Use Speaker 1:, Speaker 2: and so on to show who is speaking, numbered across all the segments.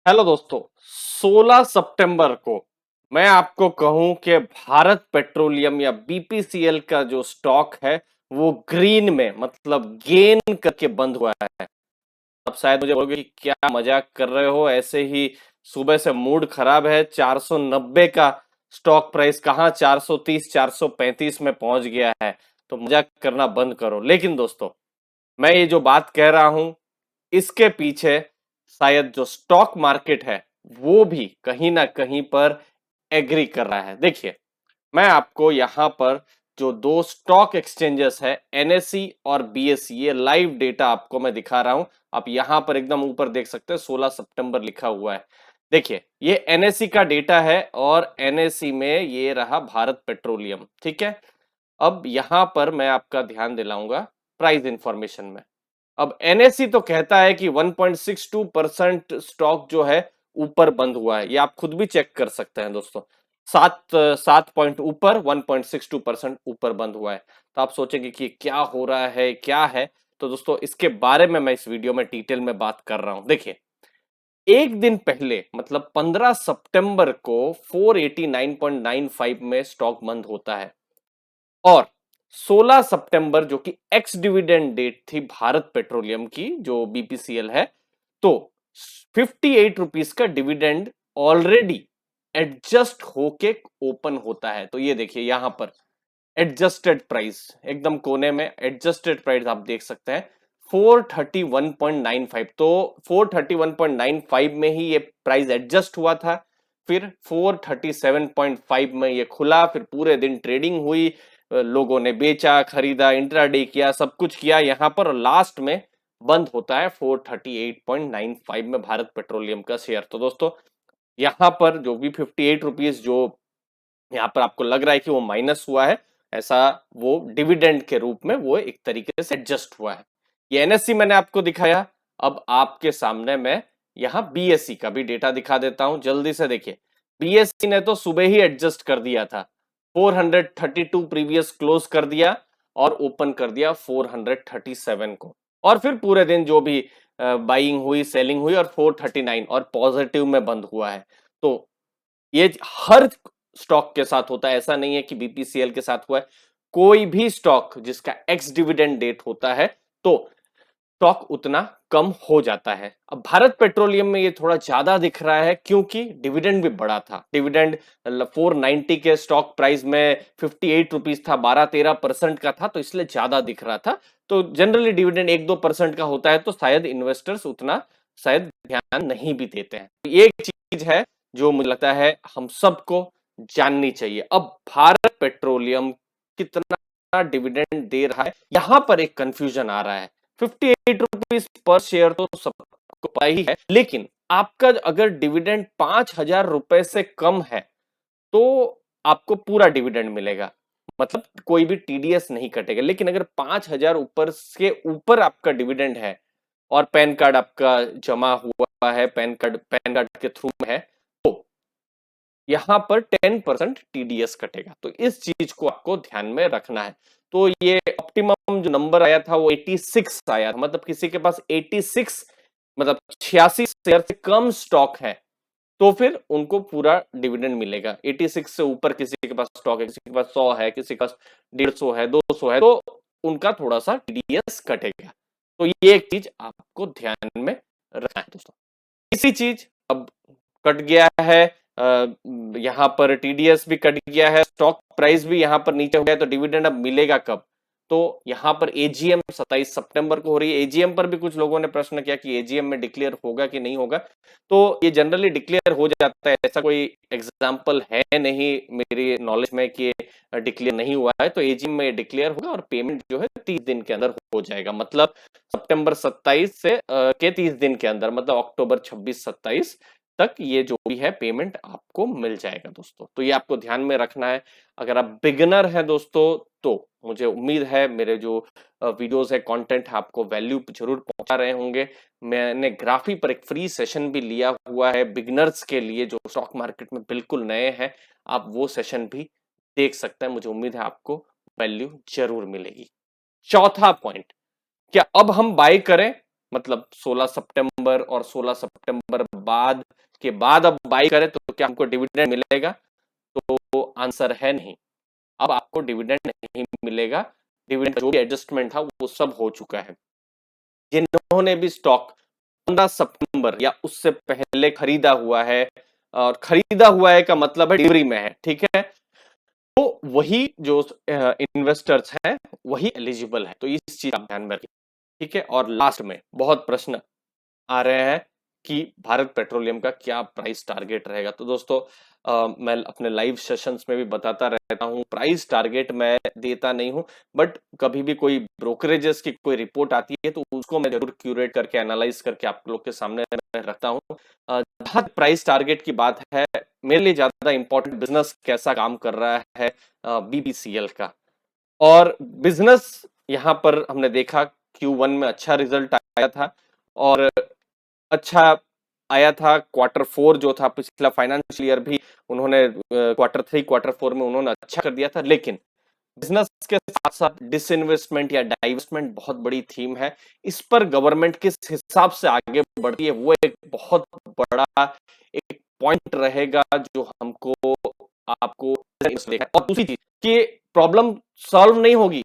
Speaker 1: Hello दोस्तों, 16 सितंबर को मैं आपको कहूं कि भारत पेट्रोलियम या बीपीसीएल का जो स्टॉक है वो ग्रीन में मतलब गेन करके बंद हुआ है। अब शायद मुझे बोलोगे कि क्या मजाक कर रहे हो, ऐसे ही सुबह से मूड खराब है। 490 का स्टॉक प्राइस कहाँ 430 435 में पहुंच गया है, तो मजाक करना बंद करो। लेकिन दोस्तों, मैं ये जो बात कह रहा हूं इसके पीछे शायद जो स्टॉक मार्केट है वो भी कहीं ना कहीं पर एग्री कर रहा है। देखिए, मैं आपको यहाँ पर जो दो स्टॉक एक्सचेंजेस है एनएसई और बीएसई, ये लाइव डेटा आपको मैं दिखा रहा हूं। आप यहाँ पर एकदम ऊपर देख सकते हैं 16 सितंबर लिखा हुआ है। देखिए, ये एनएसई का डेटा है और एनएसई में ये रहा भारत पेट्रोलियम। ठीक है, अब यहाँ पर मैं आपका ध्यान दिलाऊंगा प्राइस इंफॉर्मेशन में। अब एनएससी तो कहता है कि 1.62% स्टॉक जो है ऊपर बंद हुआ है। ये आप खुद भी चेक कर सकते हैं दोस्तों। 7 पॉइंट ऊपर 1.62% ऊपर बंद हुआ है। तो आप सोचेंगे कि क्या हो रहा है, क्या है। तो दोस्तों, इसके बारे में मैं इस वीडियो में डिटेल में बात कर रहा हूं। देखिए, एक दिन पहले मतलब 15 सितंबर को 489.95 में स्टॉक बंद होता है और 16 सितंबर जो कि एक्स डिविडेंड डेट थी भारत पेट्रोलियम की जो बीपीसीएल है, तो 58 रुपीज का डिविडेंड ऑलरेडी एडजस्ट होके ओपन होता है। तो ये देखिए यहां पर एडजस्टेड प्राइस एकदम कोने में एडजस्टेड प्राइस आप देख सकते हैं 431.95। तो 431.95 में ही ये प्राइस एडजस्ट हुआ था, फिर 437.5 में ये खुला, फिर पूरे दिन ट्रेडिंग हुई, लोगों ने बेचा, खरीदा, इंट्राडे किया, सब कुछ किया यहाँ पर, और लास्ट में बंद होता है 438.95 में भारत पेट्रोलियम का शेयर। तो दोस्तों, यहाँ पर जो भी 58 रुपीज जो यहाँ पर आपको लग रहा है कि वो माइनस हुआ है, ऐसा वो डिविडेंड के रूप में वो एक तरीके से एडजस्ट हुआ है। ये एनएससी मैंने आपको दिखाया। अब आपके सामने मैं यहाँ बीएससी का भी डेटा दिखा देता हूं जल्दी से। देखिए, बीएससी ने तो सुबह ही एडजस्ट कर दिया था, 432 प्रीवियस क्लोज कर दिया और ओपन कर दिया 437 को, और फिर पूरे दिन जो भी बाइंग हुई, सेलिंग हुई, और 439 और पॉजिटिव में बंद हुआ है। तो ये हर स्टॉक के साथ होता है, ऐसा नहीं है कि बीपीसीएल के साथ हुआ है। कोई भी स्टॉक जिसका एक्स डिविडेंड डेट होता है तो स्टॉक उतना कम हो जाता है। अब भारत पेट्रोलियम में ये थोड़ा ज्यादा दिख रहा है क्योंकि डिविडेंड भी बड़ा था। डिविडेंड 490 के स्टॉक प्राइस में 58 रुपीज था, 12-13% का था, तो इसलिए ज्यादा दिख रहा था। तो जनरली डिविडेंड 1-2% का होता है तो शायद इन्वेस्टर्स उतना शायद ध्यान नहीं भी देते हैं। ये एक चीज है जो मुझे लगता है हम सबको जाननी चाहिए। अब भारत पेट्रोलियम कितना डिविडेंड दे रहा है, यहां पर एक कंफ्यूजन आ रहा है। 58 रुपीज पर शेयर तो सबको पता ही है, लेकिन आपका अगर डिविडेंड 5,000 रुपए से कम है तो आपको पूरा डिविडेंड मिलेगा, मतलब कोई भी टीडीएस नहीं कटेगा। लेकिन अगर 5,000 ऊपर से ऊपर आपका डिविडेंड है और पैन कार्ड आपका जमा हुआ है, पैन कार्ड के थ्रू है, तो यहाँ पर 10% टीडीएस कटेगा। तो इस चीज को आपको ध्यान में रखना है। तो ये ऑप्टिमम जो नंबर आया था वो 86 आया था, मतलब किसी के पास 86 मतलब 86 शेयर से कम स्टॉक है तो फिर उनको पूरा डिविडेंड मिलेगा। 86 से ऊपर किसी के पास स्टॉक है, किसी के पास 100 है, किसी के पास 150 है, 200 है, तो उनका थोड़ा सा टीडीएस कटेगा। तो ये एक चीज आपको ध्यान में रखना है दोस्तों। इसी चीज अब कट गया है, यहाँ पर टीडीएस भी कट गया है, स्टॉक प्राइस भी यहाँ पर नीचे हो गया, तो डिविडेंड अब मिलेगा कब? तो यहाँ पर एजीएम 27 सितंबर को हो रही है। एजीएम पर भी कुछ लोगों ने प्रश्न किया कि एजीएम में डिक्लेयर होगा कि नहीं होगा। तो ये जनरली डिक्लेयर हो जाता है, ऐसा कोई एग्जाम्पल है नहीं मेरी नॉलेज में कि डिक्लेयर नहीं हुआ है। तो एजीएम में डिक्लेयर होगा और पेमेंट जो है 30 दिन के अंदर हो जाएगा, मतलब सितंबर 27 से के 30 दिन के अंदर, मतलब अक्टूबर 26-27 तक ये जो भी है पेमेंट आपको मिल जाएगा दोस्तों। तो ये आपको ध्यान में रखना है। अगर आप बिगिनर हैं दोस्तों तो मुझे उम्मीद है मेरे जो वीडियोस है, कंटेंट है, आपको वैल्यू जरूर पहुंचा रहे होंगे। मैंने ग्राफी पर एक फ्री सेशन भी लिया हुआ है बिगिनर्स के लिए जो स्टॉक मार्केट में बिल्कुल नए हैं, आप वो सेशन भी देख सकते हैं। मुझे उम्मीद है आपको वैल्यू जरूर मिलेगी। चौथा पॉइंट, क्या अब हम बाय करें, मतलब 16 सितंबर और 16 सितंबर बाद के बाद अब बाई करें तो क्या हमको डिविडेंड मिलेगा? तो आंसर है नहीं। अब आपको डिविडेंड नहीं मिलेगा। डिविडेंड जो भी एडजस्टमेंट था वो सब हो चुका है। जिन्होंने भी स्टॉक 15 सितंबर या उससे पहले खरीदा हुआ है, और खरीदा हुआ है का मतलब है डिलीवरी में है, ठीक है, तो वही जो इन्वेस्टर्स हैं वही एलिजिबल है। तो इस चीज आप ध्यान में रखिए, ठीक है। और लास्ट में बहुत प्रश्न आ रहे हैं कि भारत पेट्रोलियम का क्या प्राइस टारगेट रहेगा। तो दोस्तों मैं अपने लाइव सेशंस में भी बताता रहता हूँ, प्राइस टारगेट मैं देता नहीं हूँ, बट कभी भी कोई ब्रोकरेजेस की कोई रिपोर्ट आती है तो उसको मैं जरूर क्यूरेट करके एनालाइज करके आप लोग के सामने मैं रखता हूँ। जहाँ प्राइस टारगेट की बात है, मेरे लिए ज्यादा इंपॉर्टेंट बिजनेस कैसा काम कर रहा है बीपीसीएल का। और बिजनेस यहाँ पर हमने देखा Q1 में अच्छा रिजल्ट आया था, और अच्छा आया था। क्वार्टर 4 जो था पिछला फाइनेंशियल ईयर भी उन्होंने क्वार्टर 3 क्वार्टर 4 में उन्होंने अच्छा कर दिया था। लेकिन बिजनेस के साथ साथ डिसइन्वेस्टमेंट या डाइवेस्टमेंट बहुत बड़ी थीम है। इस पर गवर्नमेंट किस हिसाब से आगे बढ़ती है वो एक बहुत बड़ा एक पॉइंट रहेगा जो हमको आपको देखना है। और दूसरी चीज कि प्रॉब्लम सॉल्व नहीं होगी,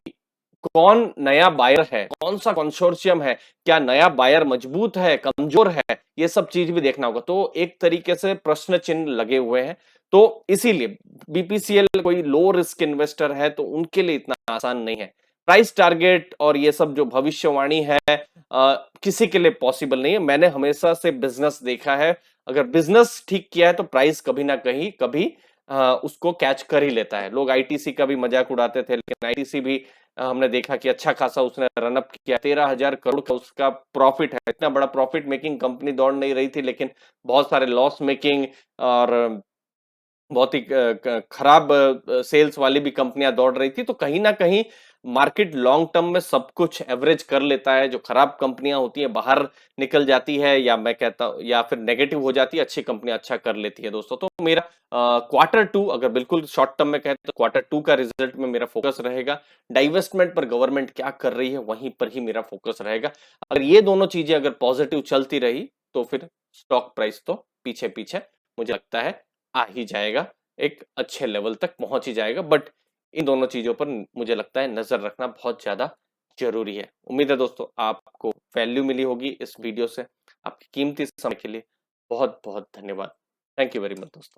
Speaker 1: कौन नया बायर है, कौन सा कंसोर्शियम है, क्या नया बायर मजबूत है, कमजोर है, ये सब चीज भी देखना होगा। तो एक तरीके से प्रश्न चिन्ह लगे हुए हैं। तो इसीलिए बीपीसीएल कोई लो रिस्क इन्वेस्टर है तो उनके लिए इतना आसान नहीं है। प्राइस टारगेट और ये सब जो भविष्यवाणी है किसी के लिए पॉसिबल नहीं है। मैंने हमेशा से बिजनेस देखा है, अगर बिजनेस ठीक किया है तो प्राइस कभी ना कहीं कभी उसको कैच कर ही लेता है। लोग आईटीसी का भी मजाक उड़ाते थे, लेकिन आईटीसी भी हमने देखा कि अच्छा खासा उसने रनअप किया। 13,000 करोड़ का उसका प्रॉफिट है। इतना बड़ा प्रॉफिट मेकिंग कंपनी दौड़ नहीं रही थी, लेकिन बहुत सारे लॉस मेकिंग और बहुत ही खराब सेल्स वाली भी कंपनियां दौड़ रही थी। तो कहीं ना कहीं मार्केट लॉन्ग टर्म में सब कुछ एवरेज कर लेता है। जो खराब कंपनियां होती है बाहर निकल जाती है, या मैं कहता हूं या फिर नेगेटिव हो जाती है, अच्छी कंपनियां अच्छा कर लेती है दोस्तों। तो मेरा क्वार्टर 2 अगर बिल्कुल शॉर्ट टर्म में कहें तो क्वार्टर 2 का रिजल्ट में मेरा फोकस रहेगा। डाइवेस्टमेंट पर गवर्नमेंट क्या कर रही है वहीं पर ही मेरा फोकस रहेगा। अगर ये दोनों चीजें अगर पॉजिटिव चलती रही तो फिर स्टॉक प्राइस तो पीछे पीछे मुझे लगता है आ ही जाएगा, एक अच्छे लेवल तक पहुंच ही जाएगा। बट इन दोनों चीजों पर मुझे लगता है नजर रखना बहुत ज्यादा जरूरी है। उम्मीद है दोस्तों आपको वैल्यू मिली होगी इस वीडियो से। आपकी कीमती समय के लिए बहुत बहुत धन्यवाद। थैंक यू वेरी मच दोस्तों।